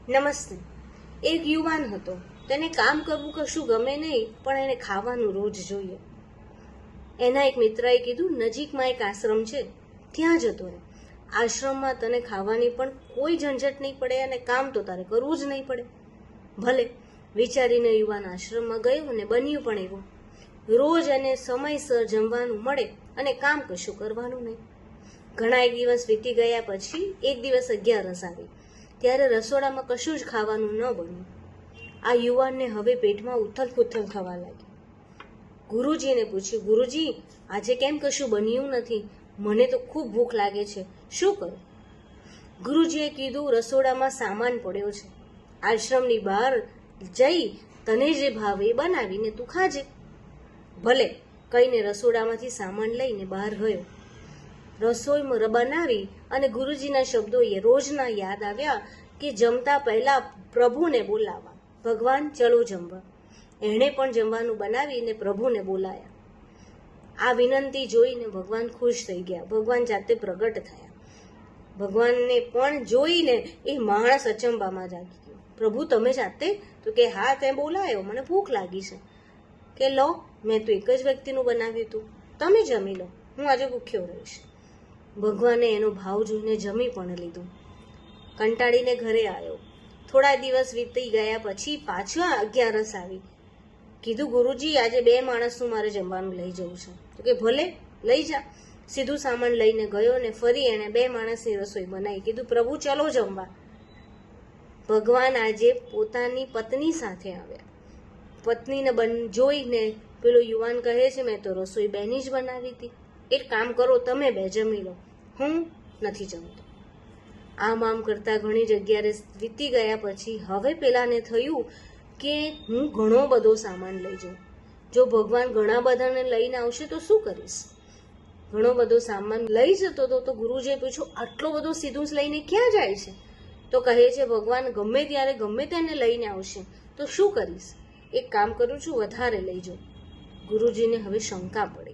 નમસ્તે. એક યુવાન હતો. તેને કામ કરવું કશું ગમે નહીં, પણ એને ખાવાનું રોજ જોઈએ. એના એક મિત્રએ કીધું, નજીકમાં એક આશ્રમ છે, ત્યાં જતો રહે. આશ્રમમાં તને ખાવાની પણ કોઈ ઝંઝટ નહીં પડે અને કામ તો તારે કરવું જ નહીં પડે. ભલે વિચારીને યુવાન આશ્રમમાં ગયો અને બન્યું પણ એવું. રોજ એને સમયસર જમવાનું મળે અને કામ કશું કરવાનું નહીં. ઘણા એક દિવસ વીતી ગયા પછી એક દિવસ 11 આવી. ત્યારે રસોડામાં કશું જ ખાવાનું ન બન્યું. આ યુવાનને હવે પેટમાં ઉથલ-પુથલ થવા લાગી. ગુરુજીને પૂછ્યું, ગુરુજી, આજે કેમ કશું બન્યું નથી? મને તો ખૂબ ભૂખ લાગે છે, શું કરું? ગુરુજીએ કીધું, રસોડામાં સામાન પડ્યો છે, આશ્રમની બહાર જઈ તને જે ભાવે એ બનાવીને તું ખાજે. ભલે કહીને રસોડામાંથી સામાન લઈને બહાર ગયો. રસોઈ બનાવી અને ગુરુજીના શબ્દો એ રોજના યાદ આવ્યા કે જમતા પહેલા પ્રભુને બોલાવવા. ભગવાન, ચલો જમવા. એણે પણ જમવાનું બનાવીને પ્રભુને બોલાયા. આ વિનંતી જોઈને ભગવાન ખુશ થઈ ગયા. ભગવાન જાતે પ્રગટ થયા. ભગવાનને પણ જોઈને એ માણસ અચંબામાં જાગી ગયો. પ્રભુ, તમે જાતે? તો કે હા, તે બોલાયો, મને ભૂખ લાગી છે. કે લો, મેં તો એક જ વ્યક્તિનું બનાવ્યું હતું, તમે જમી લો, હું આજે ભૂખ્યો રહીશ. ભગવાને એનો ભાવ જોઈને જમી પણ લીધું. કંટાળીને ઘરે આવ્યો. થોડા દિવસ વીતી ગયા પછી પાછા 11 આવી. કીધું, ગુરુજી, આજે 2 માણસનું મારે જમવાનું લઈ જવું છે. તો કે ભલે, લઈ જા. સીધું સામાન લઈને ગયો ને ફરી એણે 2 માણસની રસોઈ બનાવી. કીધું, પ્રભુ, ચલો જમવા. ભગવાન આજે પોતાની પત્ની સાથે આવ્યા. પત્નીને જોઈને પેલો યુવાન કહે છે, મેં તો રસોઈ બેની જ બનાવી હતી. એક કામ કરો, તમે 2 જમી લો, હું નથી જમતો. આમ કરતા ઘણી જગ્યાએ વીતી ગયા પછી હવે પેલાને થયું કે હું ઘણો બધો સામાન લઈ જાઉં. જો ભગવાન ઘણા બધાને લઈને આવશે તો શું કરીશ? ઘણો બધો સામાન લઈ જતો હતો તો ગુરુજીએ પૂછ્યું, આટલો બધો સીધું જ લઈને ક્યાં જાય છે? તો કહે છે, ભગવાન ગમે ત્યારે ગમે તેને લઈને આવશે તો શું કરીશ? એક કામ કરું છું, વધારે લઈ જાઉં. ગુરુજીને હવે શંકા પડી.